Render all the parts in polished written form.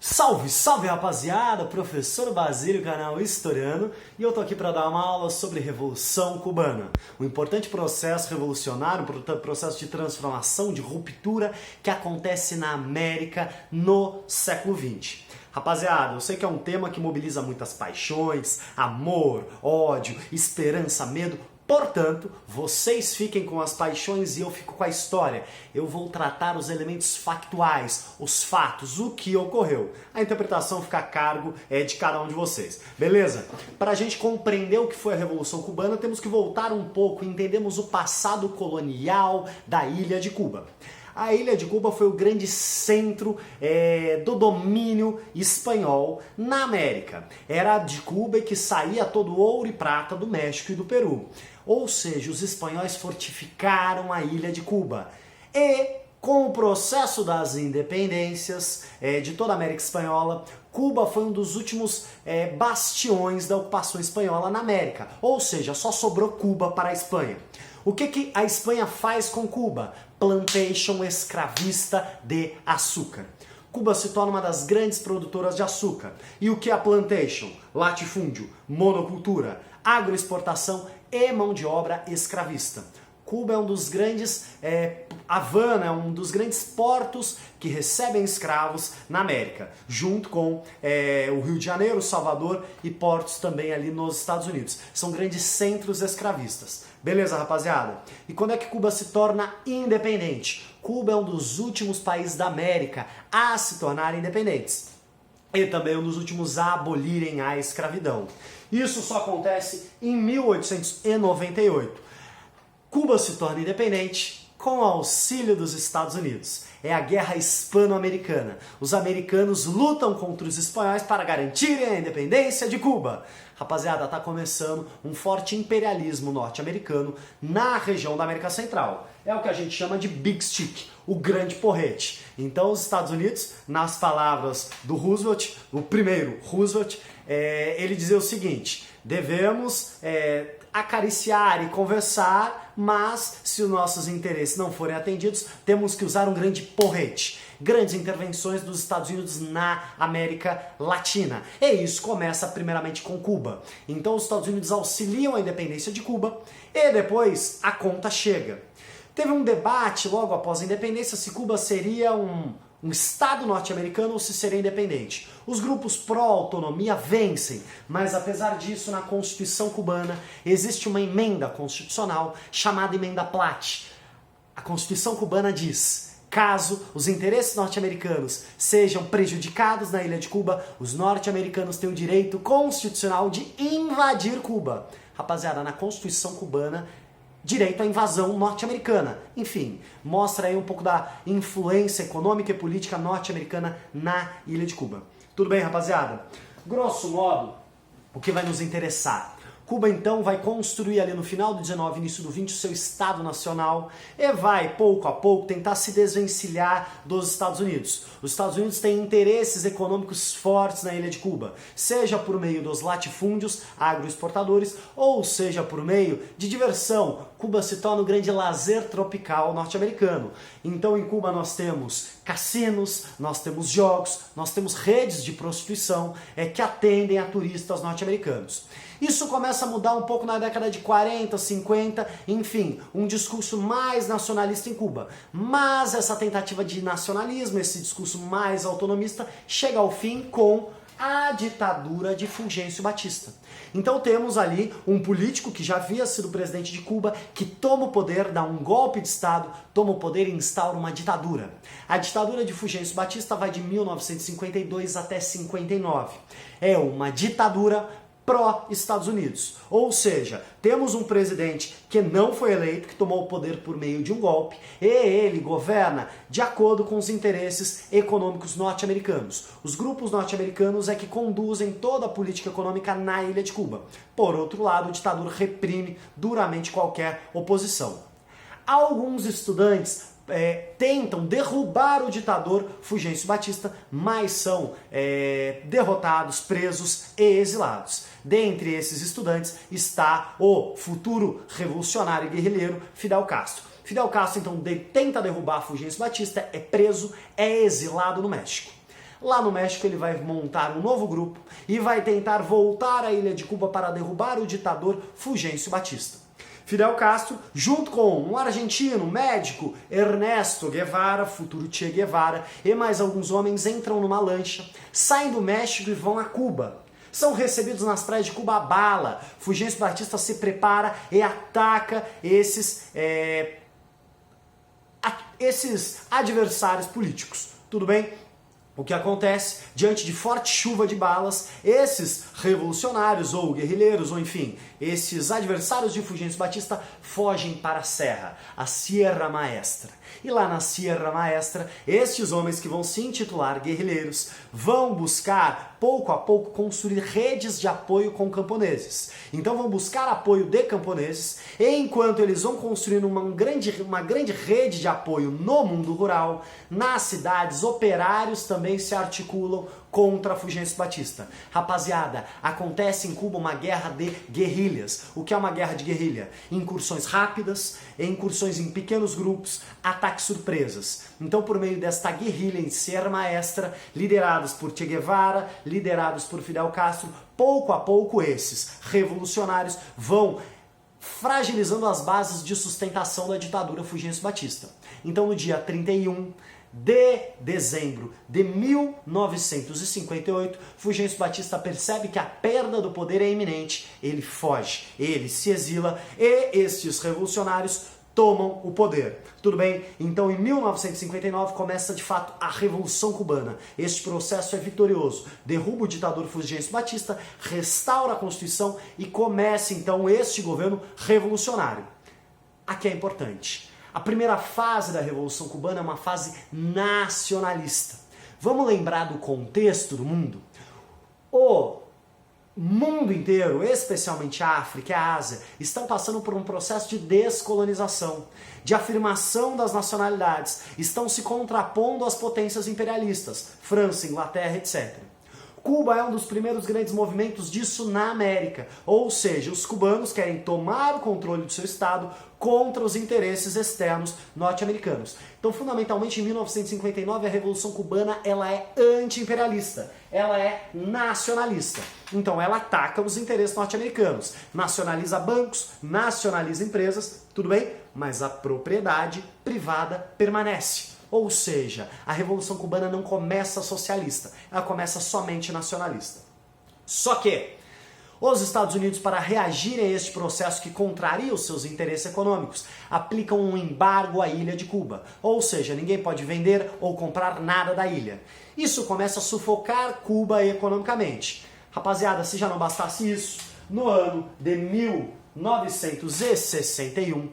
Salve, salve rapaziada, professor Basílio, canal Historiano, e eu tô aqui para dar uma aula sobre Revolução Cubana, um importante processo revolucionário, um processo de transformação, de ruptura que acontece na América no século XX. Rapaziada, eu sei que é um tema que mobiliza muitas paixões, amor, ódio, esperança, medo. Portanto, vocês fiquem com as paixões e eu fico com a história. Eu vou tratar os elementos factuais, os fatos, o que ocorreu. A interpretação fica a cargo de cada um de vocês, beleza? Para a gente compreender o que foi a Revolução Cubana, temos que voltar um pouco e entendermos o passado colonial da ilha de Cuba. A ilha de Cuba foi o grande centro do domínio espanhol na América. Era de Cuba que saía todo o ouro e prata do México e do Peru. Ou seja, os espanhóis fortificaram a ilha de Cuba. E com o processo das independências de toda a América Espanhola, Cuba foi um dos últimos bastiões da ocupação espanhola na América. Ou seja, só sobrou Cuba para a Espanha. O que a Espanha faz com Cuba? Plantation escravista de açúcar. Cuba se torna uma das grandes produtoras de açúcar. E o que é a plantation? Latifúndio, monocultura, agroexportação e mão de obra escravista. Cuba é um dos grandes, Havana é um dos grandes portos que recebem escravos na América, junto com o Rio de Janeiro, Salvador e portos também ali nos Estados Unidos. São grandes centros escravistas. Beleza, rapaziada? E quando é que Cuba se torna independente? Cuba é um dos últimos países da América a se tornarem independentes. E também um dos últimos a abolirem a escravidão. Isso só acontece em 1898. Cuba se torna independente com o auxílio dos Estados Unidos. É a Guerra Hispano-Americana. Os americanos lutam contra os espanhóis para garantirem a independência de Cuba. Rapaziada, tá começando um forte imperialismo norte-americano na região da América Central. É o que a gente chama de Big Stick, o grande porrete. Então os Estados Unidos, nas palavras do Roosevelt, o primeiro Roosevelt, ele dizia o seguinte: devemos acariciar e conversar, mas se os nossos interesses não forem atendidos, temos que usar um grande porrete. Grandes intervenções dos Estados Unidos na América Latina. E isso começa primeiramente com Cuba. Então os Estados Unidos auxiliam a independência de Cuba e depois a conta chega. Teve um debate logo após a independência se Cuba seria um Estado norte-americano ou se seria independente. Os grupos pró-autonomia vencem, mas apesar disso, na Constituição cubana existe uma emenda constitucional chamada Emenda Platt. A Constituição cubana diz: caso os interesses norte-americanos sejam prejudicados na ilha de Cuba, os norte-americanos têm o direito constitucional de invadir Cuba. Rapaziada, na Constituição cubana, direito à invasão norte-americana. Enfim, mostra aí um pouco da influência econômica e política norte-americana na ilha de Cuba. Tudo bem, rapaziada? Grosso modo, o que vai nos interessar? Cuba, então, vai construir ali no final do 19, início do 20, o seu Estado Nacional e vai, pouco a pouco, tentar se desvencilhar dos Estados Unidos. Os Estados Unidos têm interesses econômicos fortes na ilha de Cuba, seja por meio dos latifúndios, agroexportadores, ou seja por meio de diversão. Cuba se torna o grande lazer tropical norte-americano. Então, em Cuba nós temos cassinos, nós temos jogos, nós temos redes de prostituição que atendem a turistas norte-americanos. Isso começa a mudar um pouco na década de 40, 50, enfim, um discurso mais nacionalista em Cuba. Mas essa tentativa de nacionalismo, esse discurso mais autonomista, chega ao fim com a ditadura de Fulgêncio Batista. Então temos ali um político que já havia sido presidente de Cuba, que toma o poder, dá um golpe de Estado, toma o poder e instaura uma ditadura. A ditadura de Fulgêncio Batista vai de 1952 até 59. É uma ditadura pró-Estados Unidos. Ou seja, temos um presidente que não foi eleito, que tomou o poder por meio de um golpe, e ele governa de acordo com os interesses econômicos norte-americanos. Os grupos norte-americanos é que conduzem toda a política econômica na ilha de Cuba. Por outro lado, o ditador reprime duramente qualquer oposição. Alguns estudantes tentam derrubar o ditador Fulgêncio Batista, mas são derrotados, presos e exilados. Dentre esses estudantes está o futuro revolucionário e guerrilheiro Fidel Castro. Fidel Castro então tenta derrubar Fulgêncio Batista, é preso, é exilado no México. Lá no México ele vai montar um novo grupo e vai tentar voltar à ilha de Cuba para derrubar o ditador Fulgêncio Batista. Fidel Castro, junto com um argentino médico, Ernesto Guevara, futuro Che Guevara, e mais alguns homens entram numa lancha, saem do México e vão a Cuba. São recebidos nas praias de Cuba a bala. Fulgêncio Batista se prepara e ataca esses adversários políticos. Tudo bem? O que acontece? Diante de forte chuva de balas, esses revolucionários ou guerrilheiros, ou enfim, esses adversários de Fulgêncio Batista fogem para a serra, a Sierra Maestra. E lá na Sierra Maestra, estes homens que vão se intitular guerrilheiros vão buscar, pouco a pouco, construir redes de apoio com camponeses. Então vão buscar apoio de camponeses, e enquanto eles vão construindo uma grande rede de apoio no mundo rural, nas cidades, operários também se articulam contra Fulgêncio Batista. Rapaziada, acontece em Cuba uma guerra de guerrilhas. O que é uma guerra de guerrilha? Incursões rápidas, incursões em pequenos grupos, ataques surpresas. Então, por meio desta guerrilha em Sierra Maestra, liderados por Che Guevara, liderados por Fidel Castro, pouco a pouco esses revolucionários vão fragilizando as bases de sustentação da ditadura Fulgêncio Batista. Então, no dia 31 de dezembro de 1958, Fulgêncio Batista percebe que a perda do poder é iminente, ele foge, ele se exila e estes revolucionários tomam o poder. Tudo bem? Então, em 1959, começa de fato a Revolução Cubana. Este processo é vitorioso. Derruba o ditador Fulgêncio Batista, restaura a Constituição e começa então este governo revolucionário. Aqui é importante. A primeira fase da Revolução Cubana é uma fase nacionalista. Vamos lembrar do contexto do mundo? O mundo inteiro, especialmente a África e a Ásia, estão passando por um processo de descolonização, de afirmação das nacionalidades, estão se contrapondo às potências imperialistas, França, Inglaterra, etc. Cuba é um dos primeiros grandes movimentos disso na América, ou seja, os cubanos querem tomar o controle do seu estado contra os interesses externos norte-americanos. Então, fundamentalmente, em 1959, a Revolução Cubana ela é anti-imperialista, ela é nacionalista. Então, ela ataca os interesses norte-americanos, nacionaliza bancos, nacionaliza empresas, tudo bem? Mas a propriedade privada permanece. Ou seja, a Revolução Cubana não começa socialista, ela começa somente nacionalista. Só que os Estados Unidos, para reagirem a este processo que contraria os seus interesses econômicos, aplicam um embargo à ilha de Cuba. Ou seja, ninguém pode vender ou comprar nada da ilha. Isso começa a sufocar Cuba economicamente. Rapaziada, se já não bastasse isso, no ano de 1961,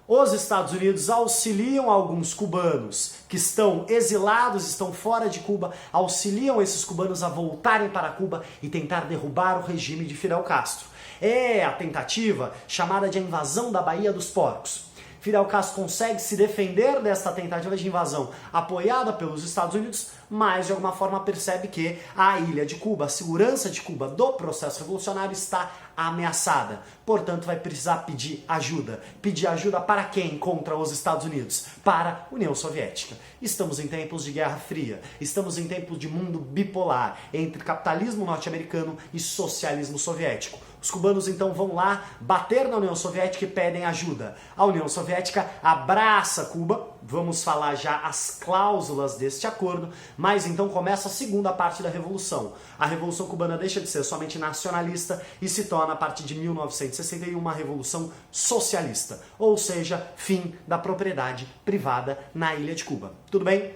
os Estados Unidos auxiliam alguns cubanos que estão exilados, estão fora de Cuba, auxiliam esses cubanos a voltarem para Cuba e tentar derrubar o regime de Fidel Castro. É a tentativa chamada de invasão da Baía dos Porcos. Fidel Castro consegue se defender desta tentativa de invasão apoiada pelos Estados Unidos, mas de alguma forma percebe que a ilha de Cuba, a segurança de Cuba do processo revolucionário está ameaçada. Portanto, vai precisar pedir ajuda. Pedir ajuda para quem contra os Estados Unidos? Para a União Soviética. Estamos em tempos de Guerra Fria. Estamos em tempos de mundo bipolar entre capitalismo norte-americano e socialismo soviético. Os cubanos então vão lá bater na União Soviética e pedem ajuda. A União Soviética abraça Cuba, vamos falar já as cláusulas deste acordo, mas então começa a segunda parte da Revolução. A Revolução Cubana deixa de ser somente nacionalista e se torna, a partir de 1961, uma revolução socialista, ou seja, fim da propriedade privada na ilha de Cuba. Tudo bem?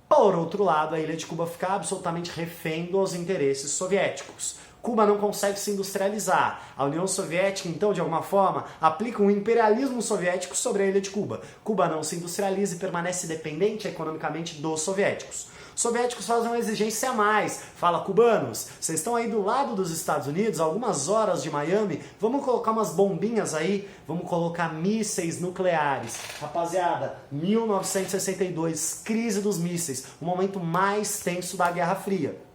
Por outro lado, a ilha de Cuba fica absolutamente refém dos interesses soviéticos. Cuba não consegue se industrializar. A União Soviética, então, de alguma forma, aplica um imperialismo soviético sobre a ilha de Cuba. Cuba não se industrializa e permanece dependente economicamente dos soviéticos. Os soviéticos fazem uma exigência a mais. Fala, cubanos, vocês estão aí do lado dos Estados Unidos, algumas horas de Miami, vamos colocar umas bombinhas aí, vamos colocar mísseis nucleares. Rapaziada, 1962, crise dos mísseis, o momento mais tenso da Guerra Fria.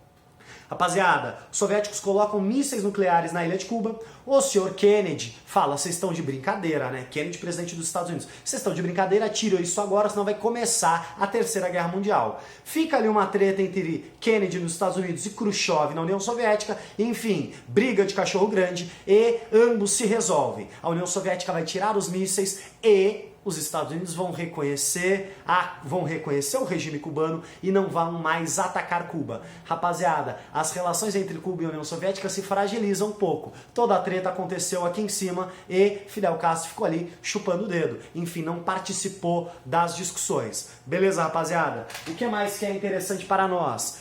Rapaziada, os soviéticos colocam mísseis nucleares na ilha de Cuba. O senhor Kennedy fala, vocês estão de brincadeira, né? Kennedy, presidente dos Estados Unidos. Vocês estão de brincadeira, tiram isso agora, senão vai começar a Terceira Guerra Mundial. Fica ali uma treta entre Kennedy nos Estados Unidos e Khrushchev na União Soviética. Enfim, briga de cachorro grande e ambos se resolvem. A União Soviética vai tirar os mísseis e os Estados Unidos vão reconhecer o regime cubano e não vão mais atacar Cuba. Rapaziada, as relações entre Cuba e a União Soviética se fragilizam um pouco. Toda a treta aconteceu aqui em cima e Fidel Castro ficou ali chupando o dedo. Enfim, não participou das discussões. Beleza, rapaziada? O que mais que é interessante para nós?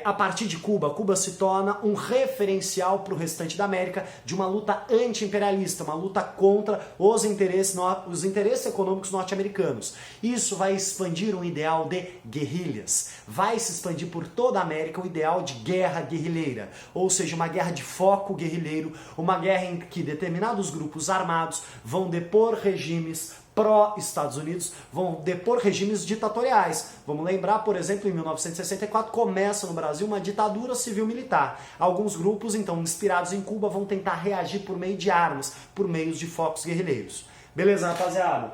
A partir de Cuba, Cuba se torna um referencial para o restante da América de uma luta anti-imperialista, uma luta contra os interesses econômicos norte-americanos. Isso vai expandir um ideal de guerrilhas, vai se expandir por toda a América o ideal de guerra guerrilheira, ou seja, uma guerra de foco guerrilheiro, uma guerra em que determinados grupos armados vão depor regimes pró-Estados Unidos, vão depor regimes ditatoriais. Vamos lembrar, por exemplo, em 1964 começa no Brasil uma ditadura civil-militar. Alguns grupos, então, inspirados em Cuba, vão tentar reagir por meio de armas, por meio de focos guerrilheiros. Beleza, rapaziada?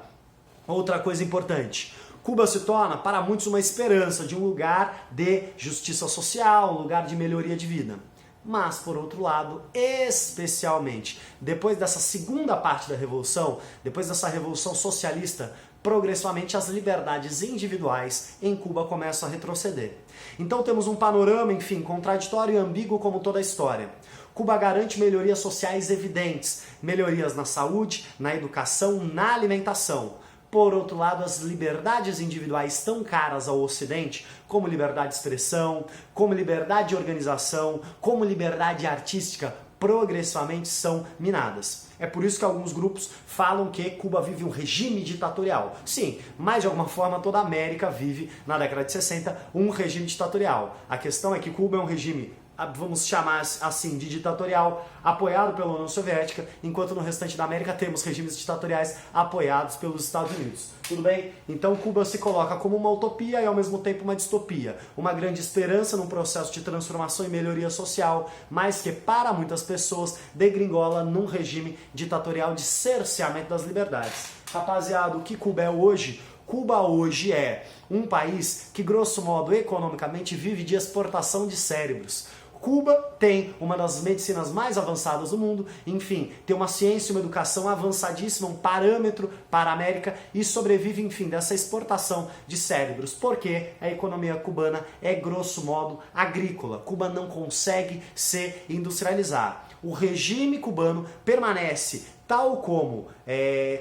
Outra coisa importante. Cuba se torna, para muitos, uma esperança de um lugar de justiça social, um lugar de melhoria de vida. Mas, por outro lado, especialmente depois dessa segunda parte da Revolução, depois dessa Revolução Socialista, progressivamente as liberdades individuais em Cuba começam a retroceder. Então temos um panorama, enfim, contraditório e ambíguo como toda a história. Cuba garante melhorias sociais evidentes, melhorias na saúde, na educação, na alimentação. Por outro lado, as liberdades individuais tão caras ao Ocidente, como liberdade de expressão, como liberdade de organização, como liberdade artística, progressivamente são minadas. É por isso que alguns grupos falam que Cuba vive um regime ditatorial. Sim, mas de alguma forma toda a América vive, na década de 60, um regime ditatorial. A questão é que Cuba é um regime, vamos chamar assim, de ditatorial, apoiado pela União Soviética, enquanto no restante da América temos regimes ditatoriais apoiados pelos Estados Unidos. Tudo bem? Então Cuba se coloca como uma utopia e ao mesmo tempo uma distopia. Uma grande esperança num processo de transformação e melhoria social, mas que para muitas pessoas degringola num regime ditatorial de cerceamento das liberdades. Rapaziada, o que Cuba é hoje? Cuba hoje é um país que, grosso modo, economicamente vive de exportação de cérebros. Cuba tem uma das medicinas mais avançadas do mundo, enfim, tem uma ciência e uma educação avançadíssima, um parâmetro para a América e sobrevive, enfim, dessa exportação de cérebros, porque a economia cubana é, grosso modo, agrícola. Cuba não consegue se industrializar. O regime cubano permanece tal como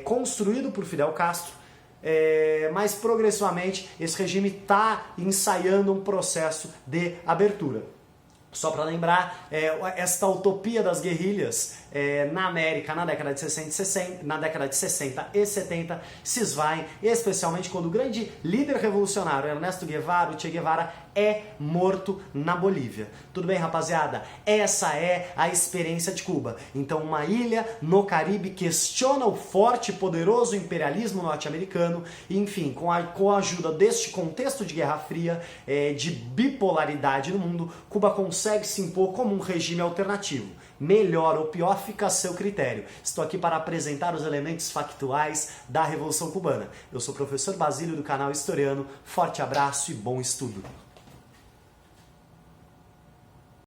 construído por Fidel Castro, mas progressivamente esse regime está ensaiando um processo de abertura. Só para lembrar, esta utopia das guerrilhas na América na década de 60 e 70 se esvai, especialmente quando o grande líder revolucionário Ernesto Guevara, o Che Guevara, é morto na Bolívia. Tudo bem, rapaziada? Essa é a experiência de Cuba. Então, uma ilha no Caribe questiona o forte e poderoso imperialismo norte-americano e, enfim, com a ajuda deste contexto de Guerra Fria, de bipolaridade no mundo, Cuba consegue se impor como um regime alternativo. Melhor ou pior fica a seu critério. Estou aqui para apresentar os elementos factuais da Revolução Cubana. Eu sou o professor Basílio do canal Historiano. Forte abraço e bom estudo!